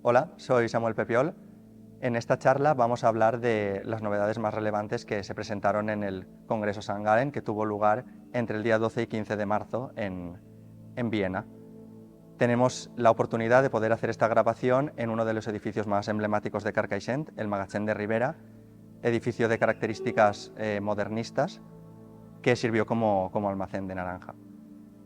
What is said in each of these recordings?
Hola, soy Samuel Pepiol. En esta charla vamos a hablar de las novedades más relevantes que se presentaron en el Congreso St. Gallen, que tuvo lugar entre el día 12 y 15 de marzo en Viena. Tenemos la oportunidad de poder hacer esta grabación en uno de los edificios más emblemáticos de Carcaixent, el Magatzem de Ribera, edificio de características modernistas que sirvió como almacén de naranja.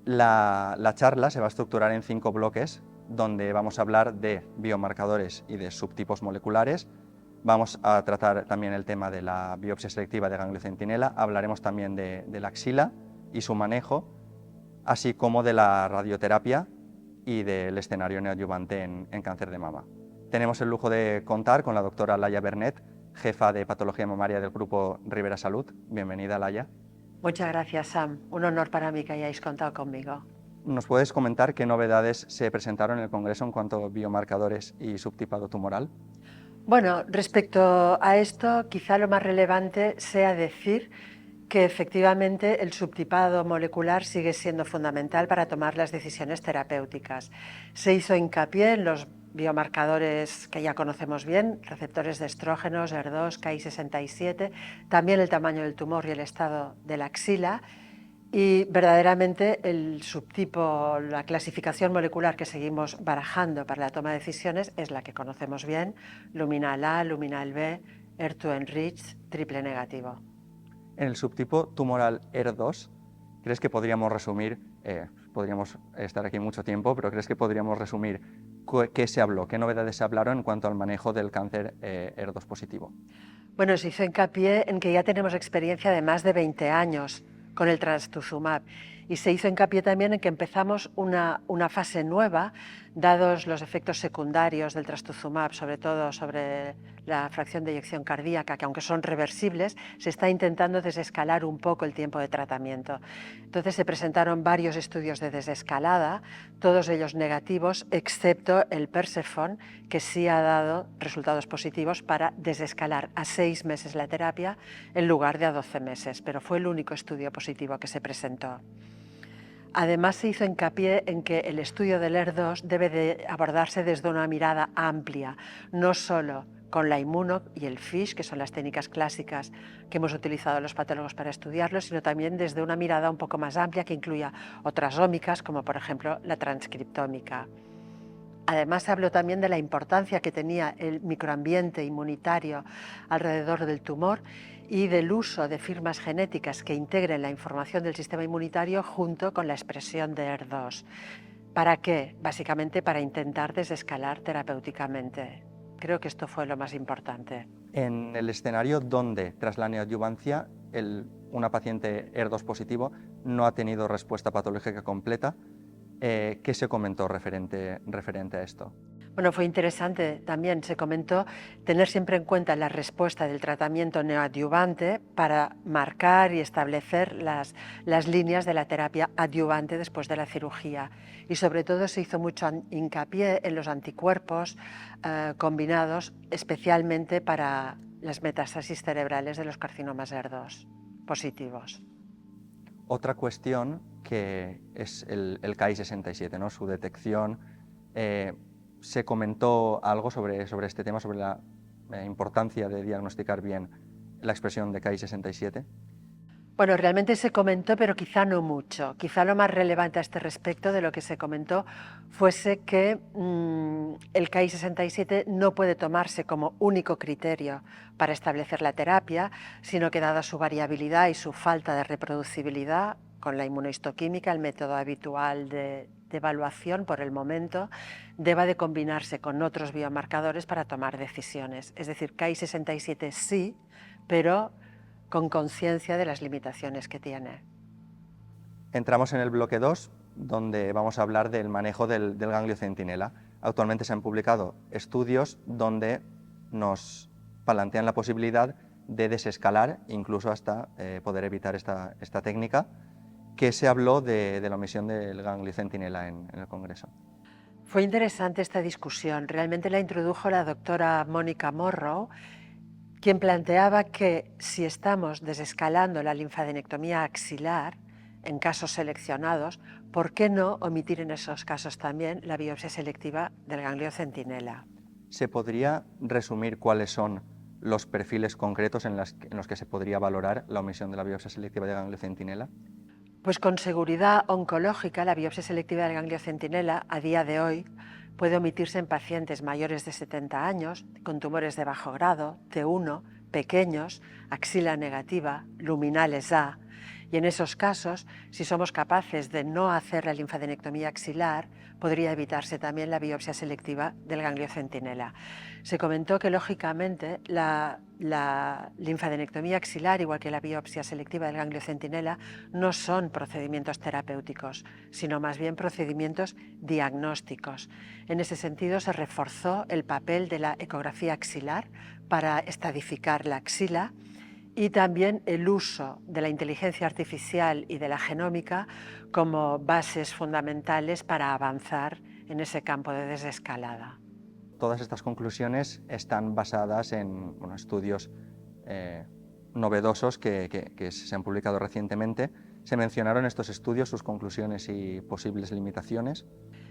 La charla se va a estructurar en 5 bloques, donde vamos a hablar de biomarcadores y de subtipos moleculares. Vamos a tratar también el tema de la biopsia selectiva de ganglio centinela, hablaremos también de la axila y su manejo, así como de la radioterapia y del escenario neoadyuvante en cáncer de mama. Tenemos el lujo de contar con la doctora Laia Bernet, jefa de patología mamaria del grupo Ribera Salud. Bienvenida, Laia. Muchas gracias, Sam. Un honor para mí que hayáis contado conmigo. ¿Nos puedes comentar qué novedades se presentaron en el Congreso en cuanto a biomarcadores y subtipado tumoral? Bueno, respecto a esto, quizá lo más relevante sea decir que efectivamente el subtipado molecular sigue siendo fundamental para tomar las decisiones terapéuticas. Se hizo hincapié en los biomarcadores que ya conocemos bien, receptores de estrógenos, ER2, Ki67, también el tamaño del tumor y el estado de la axila. Y verdaderamente el subtipo, la clasificación molecular que seguimos barajando para la toma de decisiones es la que conocemos bien: luminal A, luminal B, ER2 enriched, triple negativo. En el subtipo tumoral ER2, ¿crees que podríamos resumir, podríamos estar aquí mucho tiempo, pero crees que podríamos resumir qué se habló, qué novedades se hablaron en cuanto al manejo del cáncer ER2 positivo? Bueno, se hizo hincapié en que ya tenemos experiencia de más de 20 años con el trastuzumab y se hizo hincapié también en que empezamos una fase nueva, dados los efectos secundarios del trastuzumab, sobre todo sobre la fracción de eyección cardíaca, que aunque son reversibles, se está intentando desescalar un poco el tiempo de tratamiento. Entonces se presentaron varios estudios de desescalada, todos ellos negativos, excepto el Persephone, que sí ha dado resultados positivos para desescalar a 6 meses la terapia en lugar de a 12 meses, pero fue el único estudio positivo que se presentó. Además, se hizo hincapié en que el estudio del ER2 debe de abordarse desde una mirada amplia, no solo con la inmuno y el FISH, que son las técnicas clásicas que hemos utilizado los patólogos para estudiarlo, sino también desde una mirada un poco más amplia que incluya otras ómicas, como por ejemplo la transcriptómica. Además, se habló también de la importancia que tenía el microambiente inmunitario alrededor del tumor y del uso de firmas genéticas que integren la información del sistema inmunitario junto con la expresión de ER2. ¿Para qué? Básicamente para intentar desescalar terapéuticamente. Creo que esto fue lo más importante. En el escenario donde, tras la neoadyuvancia, una paciente ER2 positivo no ha tenido respuesta patológica completa, ¿qué se comentó referente a esto? Bueno, fue interesante también, se comentó, tener siempre en cuenta la respuesta del tratamiento neoadyuvante para marcar y establecer las líneas de la terapia adyuvante después de la cirugía. Y sobre todo se hizo mucho hincapié en los anticuerpos combinados, especialmente para las metástasis cerebrales de los carcinomas ER2 positivos. Otra cuestión que es el Ki67, ¿no? Su detección. ¿Se comentó algo sobre este tema, sobre la importancia de diagnosticar bien la expresión de Ki67? Bueno, realmente se comentó, pero quizá no mucho. Quizá lo más relevante a este respecto de lo que se comentó fuese que el Ki67 no puede tomarse como único criterio para establecer la terapia, sino que dada su variabilidad y su falta de reproducibilidad con la inmunohistoquímica, el método habitual de evaluación por el momento, deba de combinarse con otros biomarcadores para tomar decisiones. Es decir, Ki67 sí, pero con conciencia de las limitaciones que tiene. Entramos en el bloque 2, donde vamos a hablar del manejo del ganglio centinela. Actualmente se han publicado estudios donde nos plantean la posibilidad de desescalar, incluso hasta poder evitar esta técnica, que se habló de la omisión del ganglio centinela en el Congreso. Fue interesante esta discusión. Realmente la introdujo la doctora Mónica Morrow, quien planteaba que si estamos desescalando la linfadenectomía axilar en casos seleccionados, ¿por qué no omitir en esos casos también la biopsia selectiva del ganglio centinela? ¿Se podría resumir cuáles son los perfiles concretos en los que se podría valorar la omisión de la biopsia selectiva de ganglio centinela? Pues con seguridad oncológica, la biopsia selectiva del ganglio centinela a día de hoy puede omitirse en pacientes mayores de 70 años, con tumores de bajo grado, T1, pequeños, axila negativa, luminales A, y en esos casos, si somos capaces de no hacer la linfadenectomía axilar, podría evitarse también la biopsia selectiva del ganglio centinela. Se comentó que, lógicamente, la linfadenectomía axilar, igual que la biopsia selectiva del ganglio centinela, no son procedimientos terapéuticos, sino más bien procedimientos diagnósticos. En ese sentido, se reforzó el papel de la ecografía axilar para estadificar la axila, y también el uso de la inteligencia artificial y de la genómica como bases fundamentales para avanzar en ese campo de desescalada. Todas estas conclusiones están basadas en estudios novedosos que se han publicado recientemente. ¿Se mencionaron estos estudios, sus conclusiones y posibles limitaciones?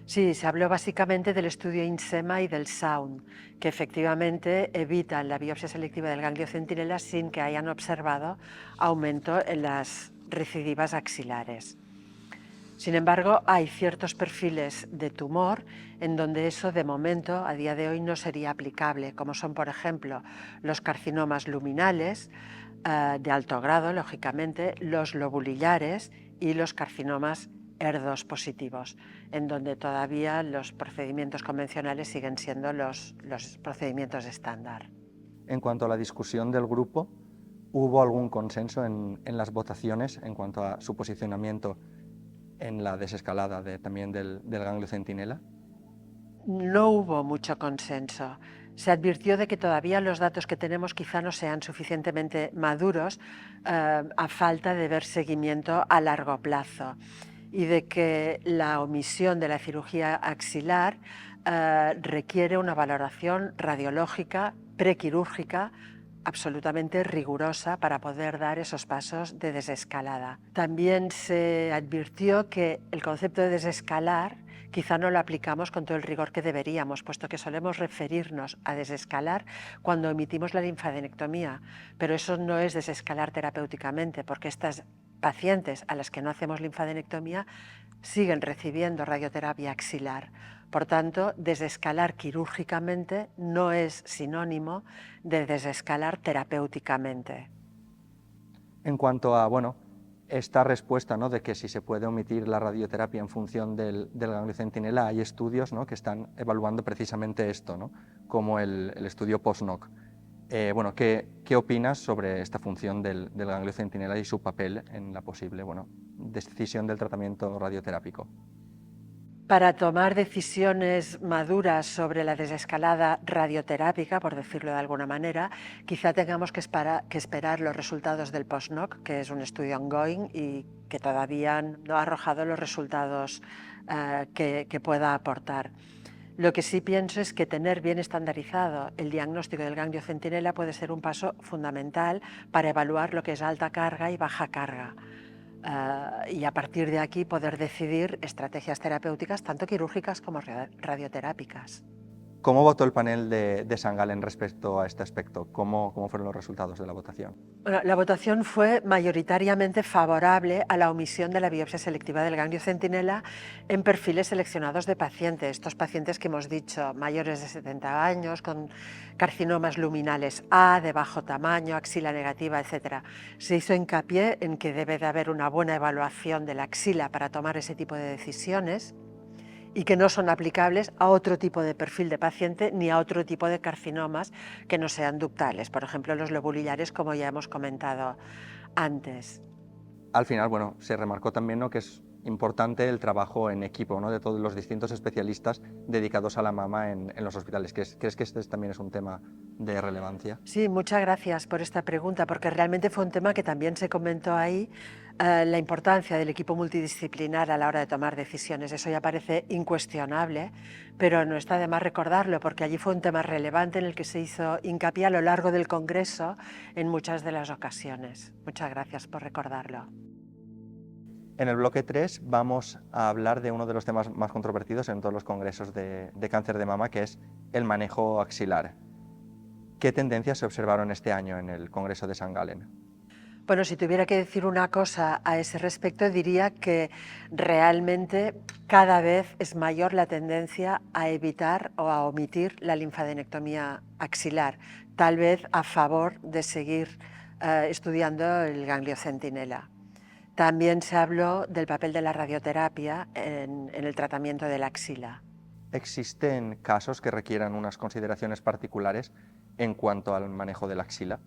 Sí, se habló básicamente del estudio INSEMA y del SOUND, que efectivamente evitan la biopsia selectiva del ganglio centinela sin que hayan observado aumento en las recidivas axilares. Sin embargo, hay ciertos perfiles de tumor en donde eso de momento, a día de hoy, no sería aplicable, como son, por ejemplo, los carcinomas luminales de alto grado, lógicamente, los lobulillares y los carcinomas ER2 positivos, en donde todavía los procedimientos convencionales siguen siendo los procedimientos estándar. En cuanto a la discusión del grupo, ¿hubo algún consenso en las votaciones en cuanto a su posicionamiento en la desescalada también del ganglio centinela? No hubo mucho consenso. Se advirtió de que todavía los datos que tenemos quizá no sean suficientemente maduros a falta de ver seguimiento a largo plazo, y de que la omisión de la cirugía axilar requiere una valoración radiológica prequirúrgica absolutamente rigurosa para poder dar esos pasos de desescalada. También se advirtió que el concepto de desescalar quizá no lo aplicamos con todo el rigor que deberíamos, puesto que solemos referirnos a desescalar cuando omitimos la linfadenectomía, pero eso no es desescalar terapéuticamente, porque estas pacientes a las que no hacemos linfadenectomía siguen recibiendo radioterapia axilar. Por tanto, desescalar quirúrgicamente no es sinónimo de desescalar terapéuticamente. En cuanto a esta respuesta, ¿no?, de que si se puede omitir la radioterapia en función del ganglio centinela, hay estudios, ¿no?, que están evaluando precisamente esto, ¿no?, como el estudio POSNOC. ¿Qué opinas sobre esta función del ganglio centinela y su papel en la posible decisión del tratamiento radioterápico? Para tomar decisiones maduras sobre la desescalada radioterápica, por decirlo de alguna manera, quizá tengamos que esperar los resultados del POSNOC, que es un estudio ongoing y que todavía no ha arrojado los resultados que pueda aportar. Lo que sí pienso es que tener bien estandarizado el diagnóstico del ganglio centinela puede ser un paso fundamental para evaluar lo que es alta carga y baja carga. Y a partir de aquí poder decidir estrategias terapéuticas tanto quirúrgicas como radioterápicas. ¿Cómo votó el panel de St. Gallen respecto a este aspecto? ¿Cómo fueron los resultados de la votación? Bueno, la votación fue mayoritariamente favorable a la omisión de la biopsia selectiva del ganglio centinela en perfiles seleccionados de pacientes. Estos pacientes que hemos dicho, mayores de 70 años, con carcinomas luminales A, de bajo tamaño, axila negativa, etc. Se hizo hincapié en que debe de haber una buena evaluación de la axila para tomar ese tipo de decisiones, y que no son aplicables a otro tipo de perfil de paciente ni a otro tipo de carcinomas que no sean ductales, por ejemplo los lobulillares, como ya hemos comentado antes. Al final, se remarcó también, ¿no?, que es importante el trabajo en equipo, ¿no?, de todos los distintos especialistas dedicados a la mama en los hospitales. ¿Crees que este también es un tema de relevancia? Sí, muchas gracias por esta pregunta, porque realmente fue un tema que también se comentó ahí, la importancia del equipo multidisciplinar a la hora de tomar decisiones. Eso ya parece incuestionable, pero no está de más recordarlo, porque allí fue un tema relevante en el que se hizo hincapié a lo largo del Congreso en muchas de las ocasiones. Muchas gracias por recordarlo. En el bloque 3 vamos a hablar de uno de los temas más controvertidos en todos los congresos de cáncer de mama, que es el manejo axilar. ¿Qué tendencias se observaron este año en el Congreso de St. Gallen? Bueno, si tuviera que decir una cosa a ese respecto, diría que realmente cada vez es mayor la tendencia a evitar o a omitir la linfadenectomía axilar, tal vez a favor de seguir estudiando el ganglio centinela. También se habló del papel de la radioterapia en el tratamiento de la axila. ¿Existen casos que requieran unas consideraciones particulares en cuanto al manejo de la axila?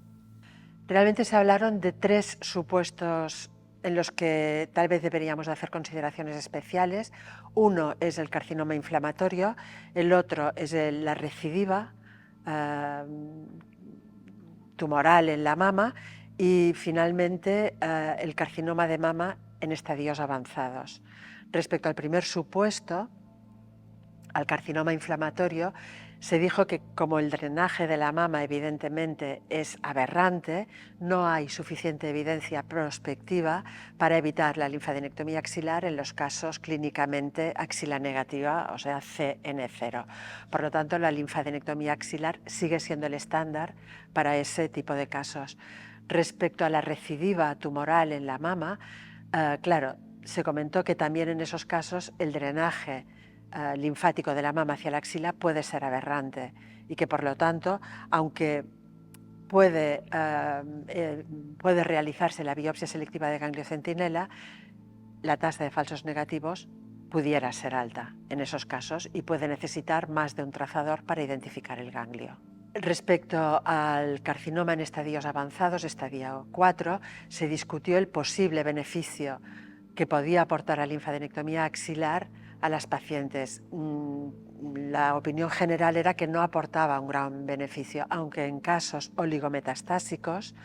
Realmente se hablaron de 3 supuestos en los que tal vez deberíamos de hacer consideraciones especiales. Uno es el carcinoma inflamatorio, el otro es la recidiva tumoral en la mama y finalmente el carcinoma de mama en estadios avanzados. Respecto al primer supuesto, al carcinoma inflamatorio, se dijo que como el drenaje de la mama evidentemente es aberrante, no hay suficiente evidencia prospectiva para evitar la linfadenectomía axilar en los casos clínicamente axila negativa, o sea CN0. Por lo tanto, la linfadenectomía axilar sigue siendo el estándar para ese tipo de casos. Respecto a la recidiva tumoral en la mama, claro, se comentó que también en esos casos el drenaje linfático de la mama hacia la axila puede ser aberrante y que por lo tanto, aunque puede realizarse la biopsia selectiva de ganglio centinela, la tasa de falsos negativos pudiera ser alta en esos casos y puede necesitar más de un trazador para identificar el ganglio. Respecto al carcinoma en estadios avanzados, estadio 4, se discutió el posible beneficio que podía aportar la linfadenectomía axilar a las pacientes. La opinión general era que no aportaba un gran beneficio, aunque en casos oligometastásicos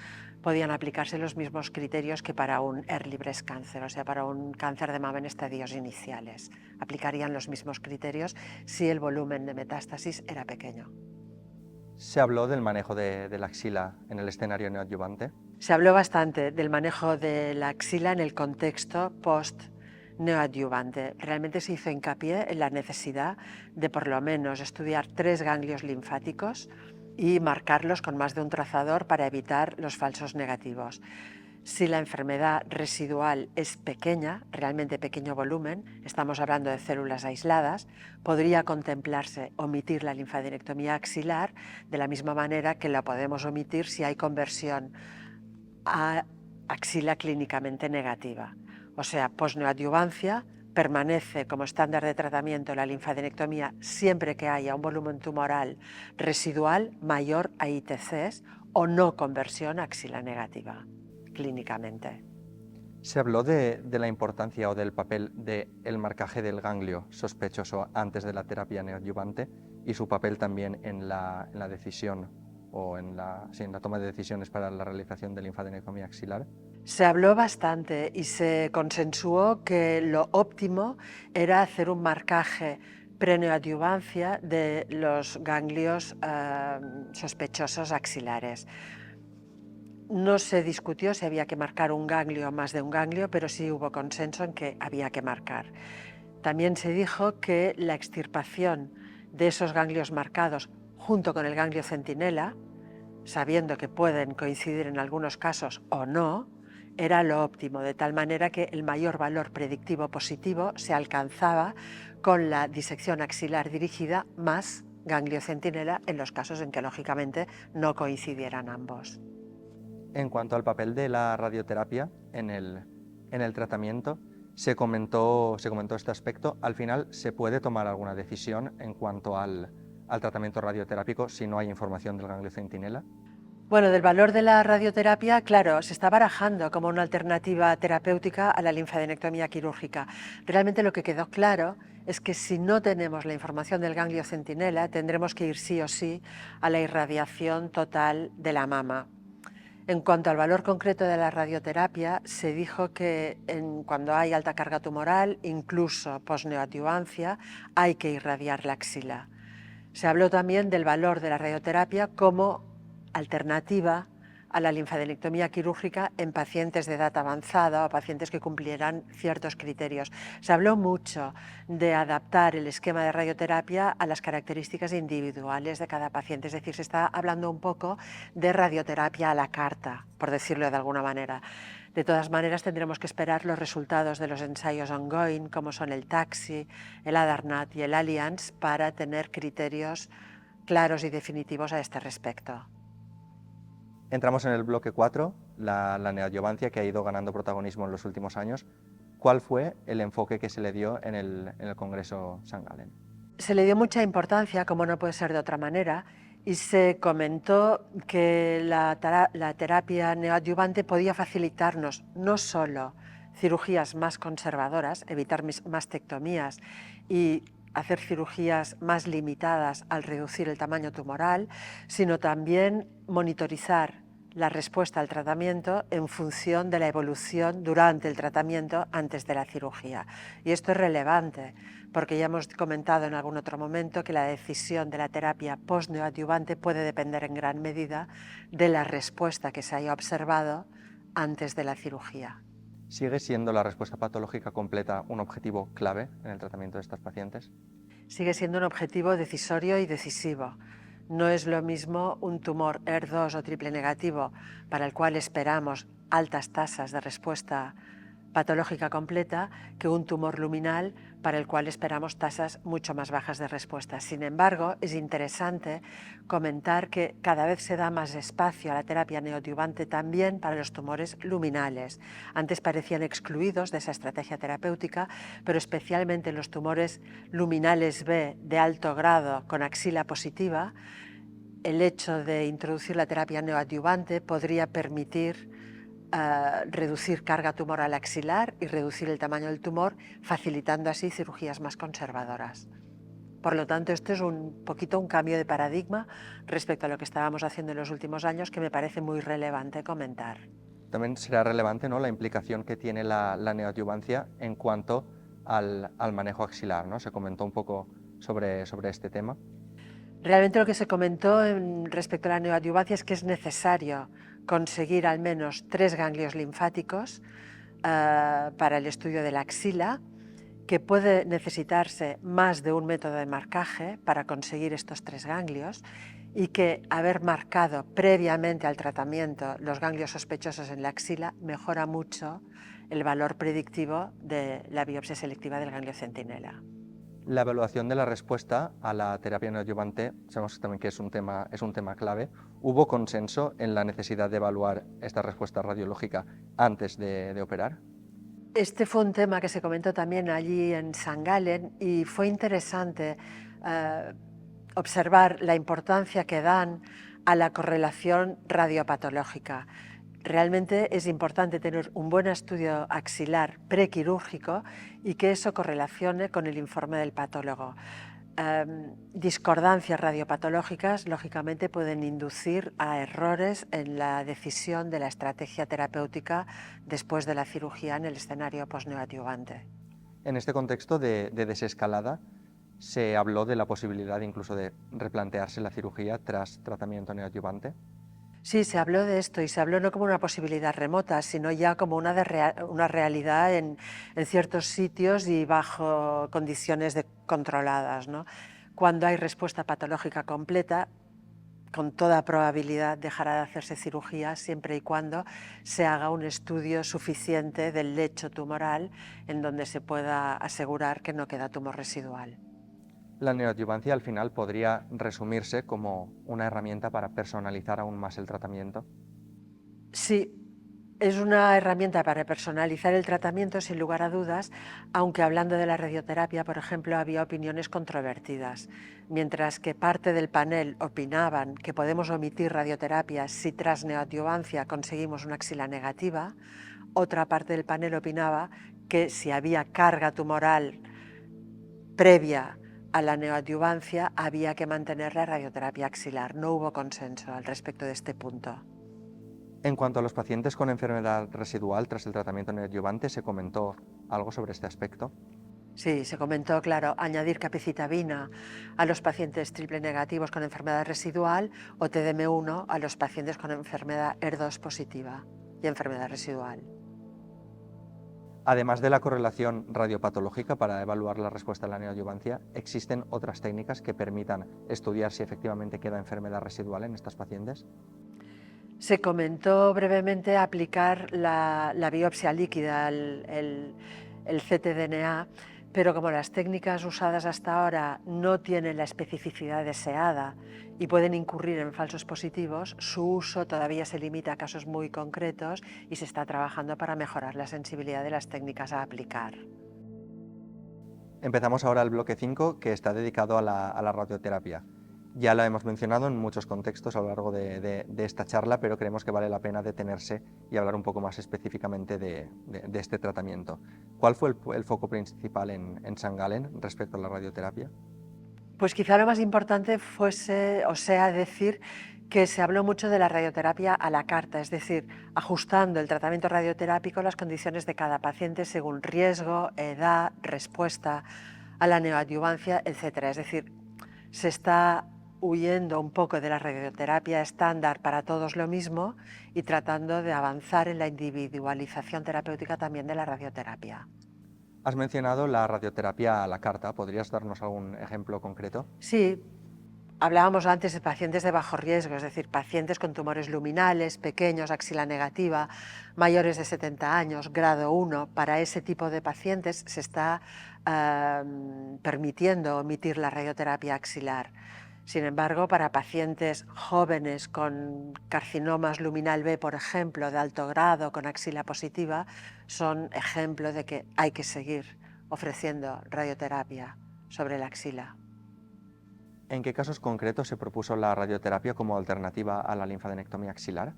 podían aplicarse los mismos criterios que para un early breast cancer, o sea, para un cáncer de mama en estadios iniciales. Aplicarían los mismos criterios si el volumen de metástasis era pequeño. ¿Se habló del manejo de la axila en el escenario neoadyuvante? Se habló bastante del manejo de la axila en el contexto post-neoadyuvante. Realmente se hizo hincapié en la necesidad de por lo menos estudiar 3 ganglios linfáticos y marcarlos con más de un trazador para evitar los falsos negativos. Si la enfermedad residual es pequeña, realmente pequeño volumen, estamos hablando de células aisladas, podría contemplarse omitir la linfadenectomía axilar de la misma manera que la podemos omitir si hay conversión a axila clínicamente negativa. O sea, posneoadyuvancia permanece como estándar de tratamiento la linfadenectomía siempre que haya un volumen tumoral residual mayor a ITCs o no conversión a axila negativa clínicamente. ¿Se habló de la importancia o del papel del marcaje del ganglio sospechoso antes de la terapia neoadyuvante y su papel también en la decisión o en la toma de decisiones para la realización de linfadenectomía axilar? Se habló bastante y se consensuó que lo óptimo era hacer un marcaje preneoadyuvancia de los ganglios sospechosos axilares. No se discutió si había que marcar un ganglio o más de un ganglio, pero sí hubo consenso en que había que marcar. También se dijo que la extirpación de esos ganglios marcados junto con el ganglio centinela, sabiendo que pueden coincidir en algunos casos o no, era lo óptimo, de tal manera que el mayor valor predictivo positivo se alcanzaba con la disección axilar dirigida más ganglio centinela en los casos en que lógicamente no coincidieran ambos. En cuanto al papel de la radioterapia en el tratamiento, se comentó este aspecto. Al final, ¿se puede tomar alguna decisión en cuanto al tratamiento radioterápico si no hay información del ganglio centinela? Bueno, del valor de la radioterapia, claro, se está barajando como una alternativa terapéutica a la linfadenectomía quirúrgica. Realmente lo que quedó claro es que si no tenemos la información del ganglio centinela, tendremos que ir sí o sí a la irradiación total de la mama. En cuanto al valor concreto de la radioterapia, se dijo que cuando hay alta carga tumoral, incluso posneoadyuvancia, hay que irradiar la axila. Se habló también del valor de la radioterapia como alternativa a la linfadenectomía quirúrgica en pacientes de edad avanzada o pacientes que cumplieran ciertos criterios. Se habló mucho de adaptar el esquema de radioterapia a las características individuales de cada paciente, es decir, se está hablando un poco de radioterapia a la carta, por decirlo de alguna manera. De todas maneras, tendremos que esperar los resultados de los ensayos ongoing, como son el TAXI, el ADARNAT y el Alliance, para tener criterios claros y definitivos a este respecto. Entramos en el bloque 4, la neoadjuvancia, que ha ido ganando protagonismo en los últimos años. ¿Cuál fue el enfoque que se le dio en el Congreso St. Gallen? Se le dio mucha importancia, como no puede ser de otra manera, y se comentó que la terapia neoadyuvante podía facilitarnos no solo cirugías más conservadoras, evitar mastectomías y hacer cirugías más limitadas al reducir el tamaño tumoral, sino también monitorizar la respuesta al tratamiento en función de la evolución durante el tratamiento antes de la cirugía. Y esto es relevante porque ya hemos comentado en algún otro momento que la decisión de la terapia post-neoadyuvante puede depender en gran medida de la respuesta que se haya observado antes de la cirugía. ¿Sigue siendo la respuesta patológica completa un objetivo clave en el tratamiento de estas pacientes? Sigue siendo un objetivo decisorio y decisivo. No es lo mismo un tumor ER2 o triple negativo para el cual esperamos altas tasas de respuesta patológica completa que un tumor luminal para el cual esperamos tasas mucho más bajas de respuesta. Sin embargo, es interesante comentar que cada vez se da más espacio a la terapia neoadyuvante también para los tumores luminales. Antes parecían excluidos de esa estrategia terapéutica, pero especialmente en los tumores luminales B de alto grado con axila positiva, el hecho de introducir la terapia neoadyuvante podría permitir reducir carga tumoral axilar y reducir el tamaño del tumor, facilitando así cirugías más conservadoras. Por lo tanto, esto es un poquito un cambio de paradigma respecto a lo que estábamos haciendo en los últimos años, que me parece muy relevante comentar. También será relevante, ¿no?, la implicación que tiene la neoadyuvancia en cuanto al manejo axilar, ¿no? Se comentó un poco sobre este tema. Realmente lo que se comentó respecto a la neoadyuvancia es que es necesario conseguir al menos 3 ganglios linfáticos para el estudio de la axila, que puede necesitarse más de un método de marcaje para conseguir estos 3 ganglios y que haber marcado previamente al tratamiento los ganglios sospechosos en la axila mejora mucho el valor predictivo de la biopsia selectiva del ganglio centinela. La evaluación de la respuesta a la terapia neoadyuvante, sabemos también que es un tema clave. ¿Hubo consenso en la necesidad de evaluar esta respuesta radiológica antes de operar? Este fue un tema que se comentó también allí en St. Gallen y fue interesante observar la importancia que dan a la correlación radiopatológica. Realmente es importante tener un buen estudio axilar prequirúrgico y que eso correlacione con el informe del patólogo. Discordancias radiopatológicas, lógicamente, pueden inducir a errores en la decisión de la estrategia terapéutica después de la cirugía en el escenario posneoadyuvante. En este contexto de desescalada, se habló de la posibilidad incluso de replantearse la cirugía tras tratamiento neoadyuvante. Sí, se habló de esto y se habló no como una posibilidad remota, sino ya como una realidad en ciertos sitios y bajo condiciones controladas, ¿no? Cuando hay respuesta patológica completa, con toda probabilidad dejará de hacerse cirugía siempre y cuando se haga un estudio suficiente del lecho tumoral en donde se pueda asegurar que no queda tumor residual. La neoadyuvancia al final podría resumirse como una herramienta para personalizar aún más el tratamiento. Sí, es una herramienta para personalizar el tratamiento sin lugar a dudas, aunque hablando de la radioterapia, por ejemplo, había opiniones controvertidas. Mientras que parte del panel opinaban que podemos omitir radioterapia si tras neoadyuvancia conseguimos una axila negativa, otra parte del panel opinaba que si había carga tumoral previa a la neoadyuvancia había que mantener la radioterapia axilar. No hubo consenso al respecto de este punto. En cuanto a los pacientes con enfermedad residual tras el tratamiento neoadyuvante, ¿se comentó algo sobre este aspecto? Sí, se comentó, claro, añadir capecitabina a los pacientes triple negativos con enfermedad residual o TDM1 a los pacientes con enfermedad ER2 positiva y enfermedad residual. Además de la correlación radiopatológica para evaluar la respuesta a la neoadyuvancia, ¿existen otras técnicas que permitan estudiar si efectivamente queda enfermedad residual en estas pacientes? Se comentó brevemente aplicar la biopsia líquida, el ctDNA, pero como las técnicas usadas hasta ahora no tienen la especificidad deseada y pueden incurrir en falsos positivos, su uso todavía se limita a casos muy concretos y se está trabajando para mejorar la sensibilidad de las técnicas a aplicar. Empezamos ahora el bloque 5, que está dedicado a la radioterapia. Ya lo hemos mencionado en muchos contextos a lo largo de esta charla, pero creemos que vale la pena detenerse y hablar un poco más específicamente de este tratamiento. ¿Cuál fue el foco principal en St. Gallen respecto a la radioterapia? Pues quizá lo más importante fuese, o sea, decir que se habló mucho de la radioterapia a la carta, es decir, ajustando el tratamiento radioterápico a las condiciones de cada paciente según riesgo, edad, respuesta a la neoadyuvancia, etc. Es decir, se está huyendo un poco de la radioterapia estándar para todos lo mismo y tratando de avanzar en la individualización terapéutica también de la radioterapia. Has mencionado la radioterapia a la carta. ¿Podrías darnos algún ejemplo concreto? Sí, hablábamos antes de pacientes de bajo riesgo, es decir, pacientes con tumores luminales, pequeños, axila negativa, mayores de 70 años, grado 1. Para ese tipo de pacientes se está permitiendo omitir la radioterapia axilar. Sin embargo, para pacientes jóvenes con carcinomas luminal B, por ejemplo, de alto grado, con axila positiva, son ejemplo de que hay que seguir ofreciendo radioterapia sobre la axila. ¿En qué casos concretos se propuso la radioterapia como alternativa a la linfadenectomía axilar?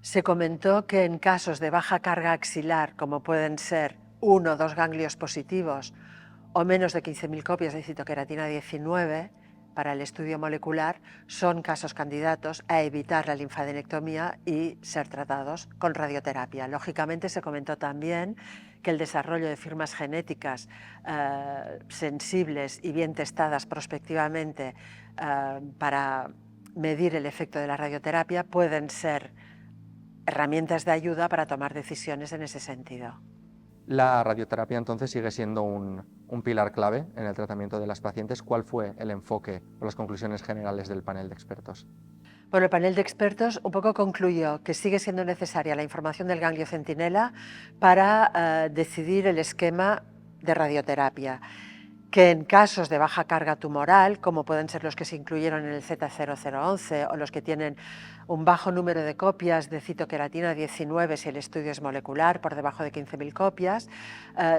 Se comentó que en casos de baja carga axilar, como pueden ser 1 o 2 ganglios positivos o menos de 15.000 copias de citoqueratina 19, para el estudio molecular, son casos candidatos a evitar la linfadenectomía y ser tratados con radioterapia. Lógicamente, se comentó también que el desarrollo de firmas genéticas sensibles y bien testadas prospectivamente para medir el efecto de la radioterapia pueden ser herramientas de ayuda para tomar decisiones en ese sentido. La radioterapia entonces sigue siendo un pilar clave en el tratamiento de las pacientes. ¿Cuál fue el enfoque o las conclusiones generales del panel de expertos? Bueno, el panel de expertos un poco concluyó que sigue siendo necesaria la información del ganglio centinela para decidir el esquema de radioterapia, que en casos de baja carga tumoral, como pueden ser los que se incluyeron en el Z0011 o los que tienen un bajo número de copias de citoqueratina 19 si el estudio es molecular, por debajo de 15.000 copias,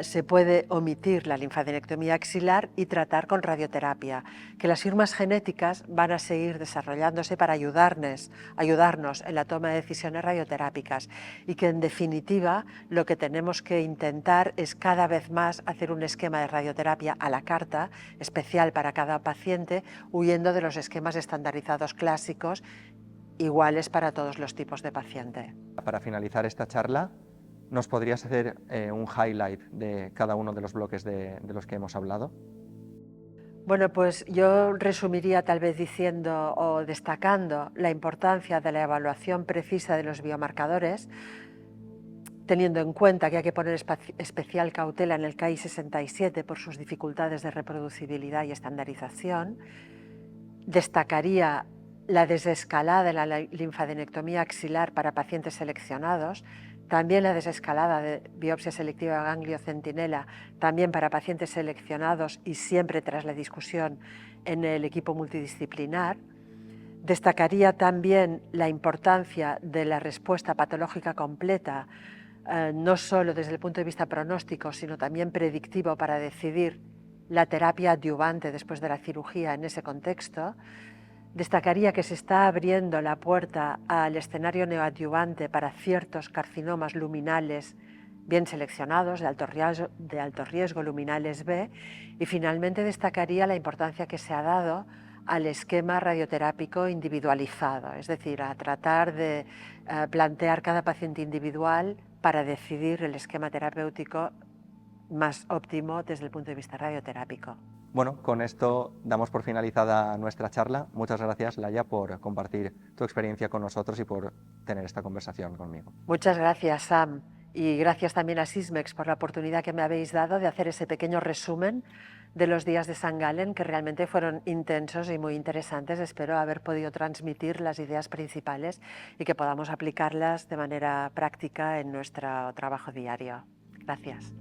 se puede omitir la linfadenectomía axilar y tratar con radioterapia, que las firmas genéticas van a seguir desarrollándose para ayudarnos en la toma de decisiones radioterápicas y que en definitiva lo que tenemos que intentar es cada vez más hacer un esquema de radioterapia a la carta, especial para cada paciente, huyendo de los esquemas estandarizados clásicos iguales para todos los tipos de paciente. Para finalizar esta charla, ¿nos podrías hacer un highlight de cada uno de los bloques de los que hemos hablado? Bueno, pues yo resumiría tal vez diciendo o destacando la importancia de la evaluación precisa de los biomarcadores, teniendo en cuenta que hay que poner especial cautela en el KI67 por sus dificultades de reproducibilidad y estandarización. Destacaría la desescalada de la linfadenectomía axilar para pacientes seleccionados, también la desescalada de biopsia selectiva de ganglio centinela, también para pacientes seleccionados y siempre tras la discusión en el equipo multidisciplinar. Destacaría también la importancia de la respuesta patológica completa, no solo desde el punto de vista pronóstico, sino también predictivo para decidir la terapia adyuvante después de la cirugía en ese contexto. Destacaría que se está abriendo la puerta al escenario neoadyuvante para ciertos carcinomas luminales bien seleccionados, de alto riesgo, luminales B, y finalmente destacaría la importancia que se ha dado al esquema radioterápico individualizado, es decir, a tratar de plantear cada paciente individual para decidir el esquema terapéutico más óptimo desde el punto de vista radioterápico. Bueno, con esto damos por finalizada nuestra charla. Muchas gracias, Laia, por compartir tu experiencia con nosotros y por tener esta conversación conmigo. Muchas gracias, Sam. Y gracias también a Sysmex por la oportunidad que me habéis dado de hacer ese pequeño resumen de los días de St. Gallen, que realmente fueron intensos y muy interesantes. Espero haber podido transmitir las ideas principales y que podamos aplicarlas de manera práctica en nuestro trabajo diario. Gracias.